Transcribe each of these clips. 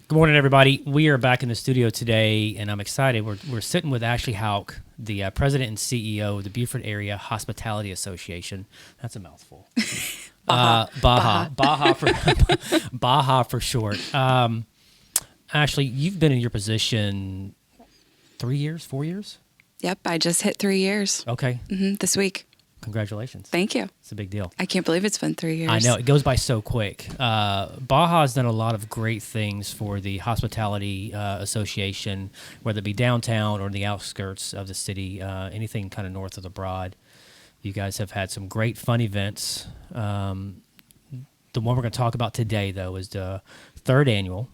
Good morning, everybody. We are back in the studio today, and I'm excited. We're sitting with Ashlee Houck, the president and CEO of the Beaufort Area Hospitality Association. That's a mouthful. Baja for short. Ashlee, you've been in your position 3 years, 4 years? Yep, I just hit 3 years. Okay. This week. Congratulations. Thank you. It's a big deal. I can't believe it's been 3 years. I know. It goes by so quick. Baja has done a lot of great things for the Hospitality Association, whether it be downtown or the outskirts of the city, anything kind of north of the Broad. You guys have had some great fun events. The one we're going to talk about today, though, is the third annual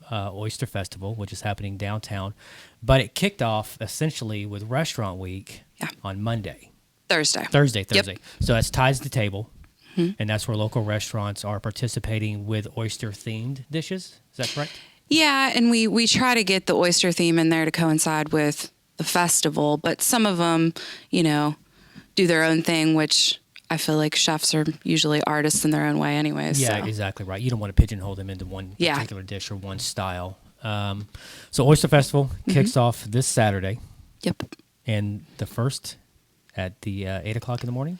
Oyster Festival, which is happening downtown. But it kicked off essentially with Restaurant Week on Monday. Thursday. Yep. So that's Ties to Table, and that's where local restaurants are participating with oyster-themed dishes. Is that correct? Yeah, and we try to get the oyster theme in there to coincide with the festival, but some of them, do their own thing, which I feel like chefs are usually artists in their own way anyways. Yeah, so. Exactly right. You don't want to pigeonhole them into one particular dish or one style. So Oyster Festival kicks off this Saturday. Yep. And the first at the 8 o'clock in the morning?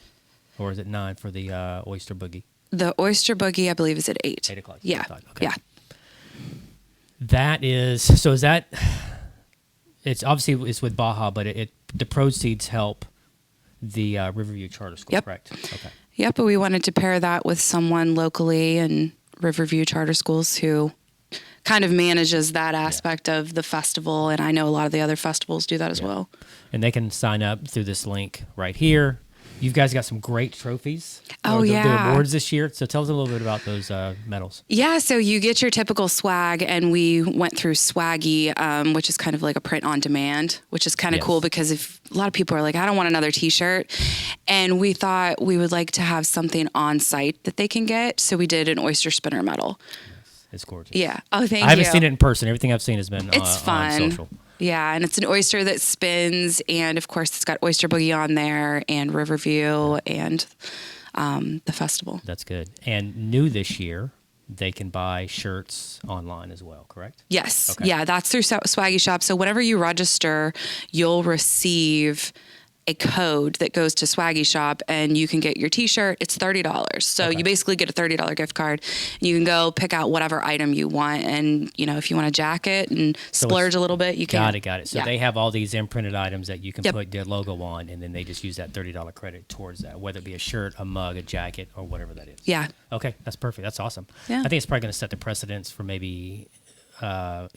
Or is it 9 for the Oyster Boogie? The Oyster Boogie, I believe, is at 8. 8 o'clock. Yeah. 8 o'clock. Okay. Yeah. That is, so is that, it's obviously it's with Baja, but the proceeds help the Riverview Charter School, correct? Okay. Yep, but we wanted to pair that with someone locally in Riverview Charter Schools who kind of manages that aspect of the festival, and I know a lot of the other festivals do that as well. And they can sign up through this link right here. You guys got some great trophies. Oh, the awards this year. So tell us a little bit about those medals. Yeah, so you get your typical swag, and we went through Swaggy, which is kind of like a print on demand, which is kind of cool because if a lot of people are like, I don't want another T-shirt. And we thought we would like to have something on site that they can get. So we did an oyster spinner medal. It's gorgeous. Yeah. Oh, thank you. I haven't seen it in person. Everything I've seen has been it's fun. on social. Yeah, and it's an oyster that spins, and of course it's got Oyster Boogie on there, and Riverview, and the festival. That's good. And new this year, they can buy shirts online as well, correct? Yes. Okay. Yeah, that's through Swaggy Shop. So whenever you register, you'll receive a code that goes to Swaggy Shop, and you can get your T-shirt. It's $30. So you basically get a $30 gift card. You can go pick out whatever item you want, and if you want a jacket and splurge a little bit, you can. Got it. So they have all these imprinted items that you can put their logo on, and then they just use that $30 credit towards that, whether it be a shirt, a mug, a jacket, or whatever that is. Yeah. Okay, that's perfect. That's awesome. Yeah. I think it's probably going to set the precedence for maybe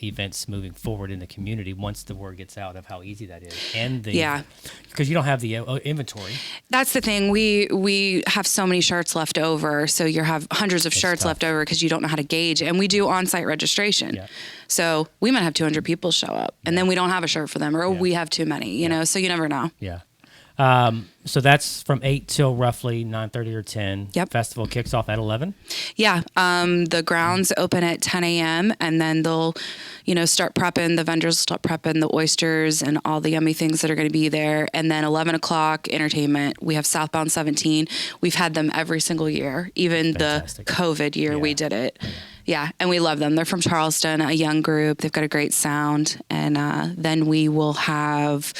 events moving forward in the community once the word gets out of how easy that is, and because you don't have the inventory. That's the thing. We have so many shirts left over, so you have hundreds of shirts left over because you don't know how to gauge, and we do on-site registration. Yeah. So we might have 200 people show up, and then we don't have a shirt for them, or we have too many. You know, so you never know. Yeah. So that's from 8 till roughly 9:30 or 10. Yep. Festival kicks off at 11. Yeah. The grounds open at 10 a.m. and then they'll, start prepping. The vendors will start prepping the oysters and all the yummy things that are going to be there. And then 11 o'clock entertainment. We have Southbound 17. We've had them every single year, even Fantastic. The COVID year we did it. Yeah, and we love them. They're from Charleston, a young group. They've got a great sound. And then we will have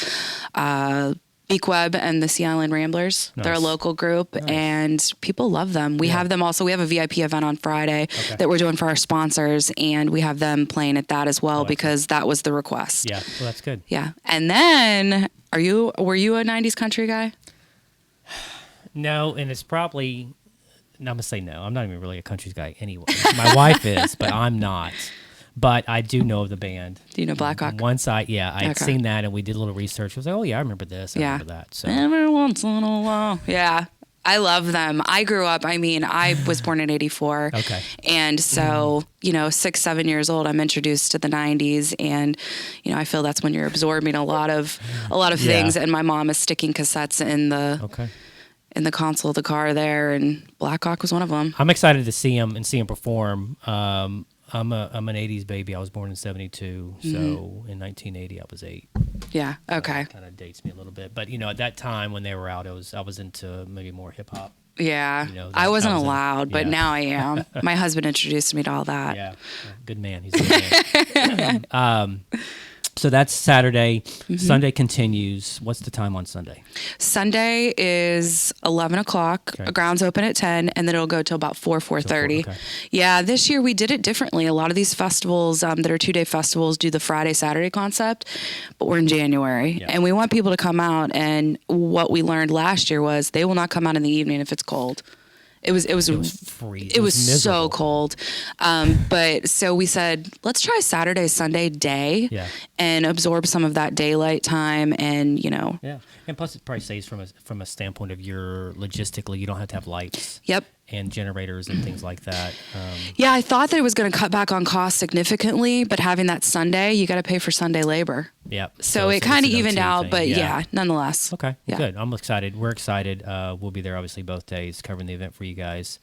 Beak Web and the Sea Island Ramblers. Nice. They're a local group, and people love them. We have them also. We have a VIP event on Friday that we're doing for our sponsors, and we have them playing at that as well because that was the request. Yeah, well, that's good. Yeah, and then were you a 90s country guy? No, and it's probably, I'm going to say no. I'm not even really a country guy anyway. My wife is, but I'm not. But I do know of the band. Do you know Black Hawk? Once I had seen that, and we did a little research. I was like, oh, yeah, I remember this. I remember that. So. Every once in a while. Yeah. I love them. I grew up, I was born in 84. Okay. And so, 6, 7 years old, I'm introduced to the 90s. And, I feel that's when you're absorbing a lot of things. And my mom is sticking cassettes in the console of the car there. And Black Hawk was one of them. I'm excited to see him perform. I'm an 80s baby. I was born in 72, so in 1980 I was 8. Yeah, okay. Kind of dates me a little bit. But, at that time when they were out, I was into maybe more hip-hop Yeah. You know, I wasn't that was allowed, but yeah. now I am. My husband introduced me to all that. Yeah, good man. He's a good man. So that's Saturday. Mm-hmm. Sunday continues. What's the time on Sunday? Sunday is 11 o'clock. Okay. Grounds open at 10, and then it'll go till about 4:30. Okay. Yeah, this year we did it differently. A lot of these festivals that are 2-day festivals do the Friday, Saturday concept, but we're in January. Yeah. And we want people to come out. And what we learned last year was they will not come out in the evening if it's cold. It was freezing. It was so miserable. cold. But so we said, let's try Saturday, Sunday day and absorb some of that daylight time. And, Yeah. And plus it probably saves from a standpoint of logistically, you don't have to have lights. Yep. And generators and things like that. Yeah, I thought that it was going to cut back on costs significantly, but having that Sunday, you got to pay for Sunday labor. Yeah. So it kind of it's an evened OT out, thing. but yeah, nonetheless. Okay. Yeah. Good. I'm excited. We're excited. We'll be there obviously both days covering the event for you guys.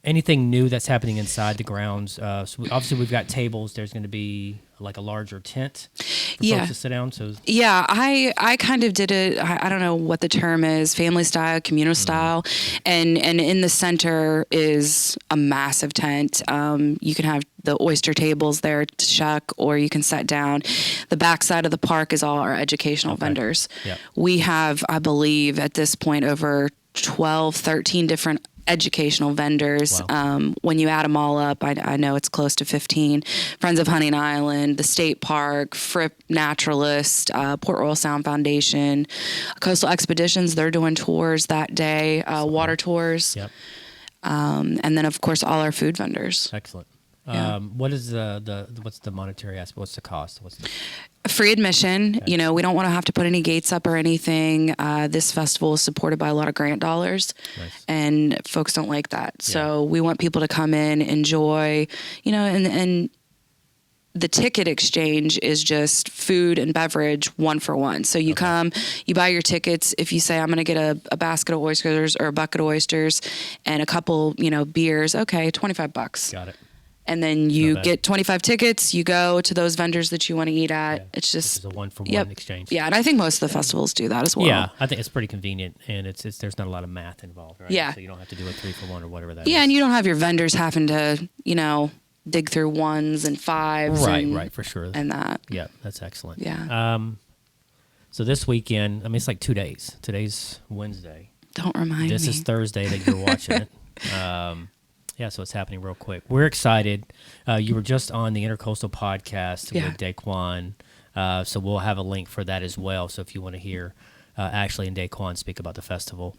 Anything new that's happening inside the grounds? Obviously we've got tables. There's going to be like a larger tent for folks to sit down. So yeah, I kind of did it. I don't know what the term is, family style, communal style. And in the center is a massive tent. You can have the oyster tables there to shuck, or you can sit down. The back side of the park is all our educational vendors. Yep. We have, I believe at this point, over 12, 13 different educational vendors. Wow. When you add them all up, I know it's close to 15. Friends of Hunting Island, the State Park, Fripp Naturalist, Port Royal Sound Foundation, Coastal Expeditions, they're doing tours that day, water tours. Yep. And then, of course, all our food vendors. Excellent. Yeah. What is what's the monetary aspect? What's the cost? Free admission. Okay. We don't want to have to put any gates up or anything. This festival is supported by a lot of grant dollars. Nice. And folks don't like that. So we want people to come in, enjoy, and the ticket exchange is just food and beverage 1-for-1. So you come, you buy your tickets. If you say, I'm going to get a basket of oysters or a bucket of oysters and a couple, beers, okay, $25. Got it. And then you get 25 tickets. You go to those vendors that you want to eat at. Yeah. It's just a 1-for-1 exchange. Yeah, and I think most of the festivals do that as well. Yeah, I think it's pretty convenient, and it's there's not a lot of math involved, right? Yeah. So you don't have to do a 3-for-1 or whatever that is. Yeah, and you don't have your vendors having to, dig through 1s and 5s. Right, for sure. And that. Yeah, that's excellent. Yeah. So this weekend, it's like 2 days. Today's Wednesday. Don't remind me. This is Thursday that you're watching it. Yeah, so it's happening real quick. We're excited. You were just on the Intercoastal Podcast with Daquan, so we'll have a link for that as well. So if you want to hear Ashlee and Daquan speak about the festival.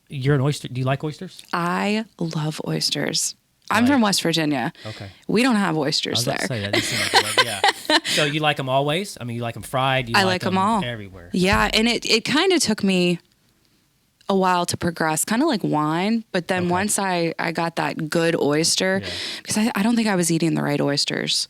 You're an oyster. Do you like oysters? I love oysters. I'm from West Virginia. Okay. We don't have oysters I was about there. to say that. It seemed like yeah. So you like them always? You like them fried? I like them all. Everywhere. Yeah, and it kind of took me a while to progress, kind of like wine. But then once I got that good oyster, because I don't think I was eating the right oysters.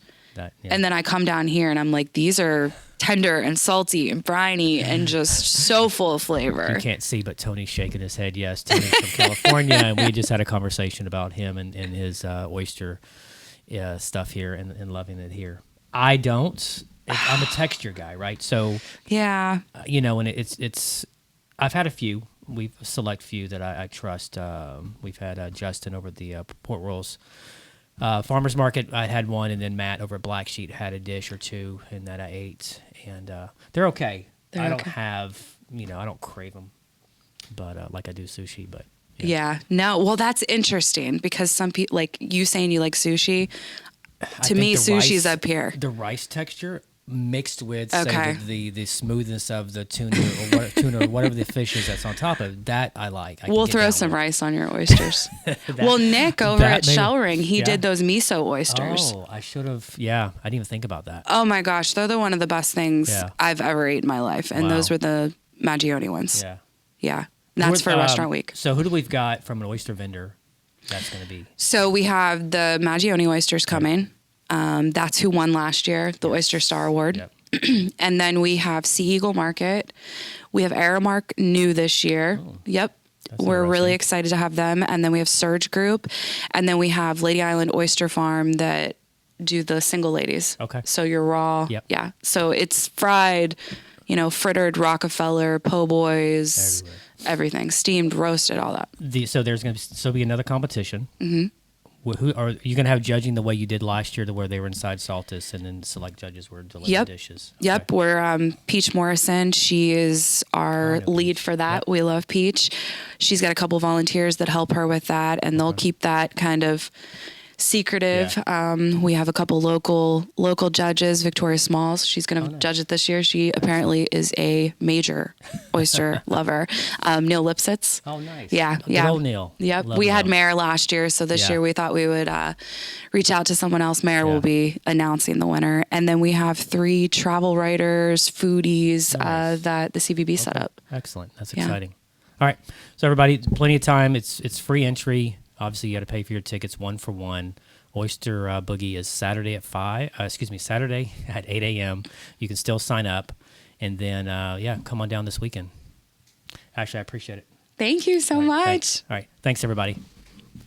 And then I come down here and I'm like, these are tender and salty and briny and just so full of flavor. You can't see, but Tony's shaking his head. Yes, Tony's from California, and we just had a conversation about him and his oyster stuff here and loving it here. I don't. I'm a texture guy, right? So yeah, and it's. I've had a few. We've a select few that I trust. We've had Justin over at the Port Royals Farmers Market. I had one, and then Matt over at Black Sheep had a dish or two, and that I ate, and they're okay. I don't have, I don't crave them, but like I do sushi. But yeah, no. Well, that's interesting because some people, like you saying you like sushi. To me, sushi's up here. The rice texture mixed with say, the smoothness of the tuna or whatever the fish is that's on top of it, that I like. We'll throw some rice on your oysters. Well, Nick over at Shellring, he did those miso oysters. Oh, I should have. Yeah, I didn't even think about that. Oh my gosh, they're one of the best things I've ever ate in my life, and those were the Maggioni ones. Yeah. And that's for Restaurant Week. So who do we've got from an oyster vendor that's going to be? So we have the Maggioni oysters coming. That's who won last year, the Oyster Star Award. Yep. And then we have Sea Eagle Market. We have Aramark new this year. Oh, yep. We're really excited to have them. And then we have Surge Group. And then we have Lady Island Oyster Farm that do the single ladies. Okay. So you're raw. Yep. Yeah. So it's fried, frittered Rockefeller, po' boys, everything, steamed, roasted, all that. So there's going to still be another competition. Mm-hmm. Who are you going to have judging the way you did last year, to where they were inside Saltus and then select judges were delivering dishes? Okay. Yep. We're Peach Morrison. She is our lead for that. Yep. We love Peach. She's got a couple volunteers that help her with that, and they'll keep that kind of secretive. Yeah. We have a couple local judges. Victoria Smalls, she's going to judge it this year. She apparently is a major oyster lover. Neil Lipsitz. Oh, nice. Yeah. Good old Neil. Yep. Love we Neil. had Mayor last year, so this year we thought we would reach out to someone else. Mayor will be announcing the winner. And then we have 3 travel writers, foodies that the CVB set up. Excellent. That's exciting. All right. So everybody, plenty of time. It's free entry. Obviously, you got to pay for your tickets 1 for 1. Oyster Boogie is Saturday at 8 a.m. You can still sign up, and then come on down this weekend. Ashlee, I appreciate it. Thank you so much. Thanks. All right, thanks everybody.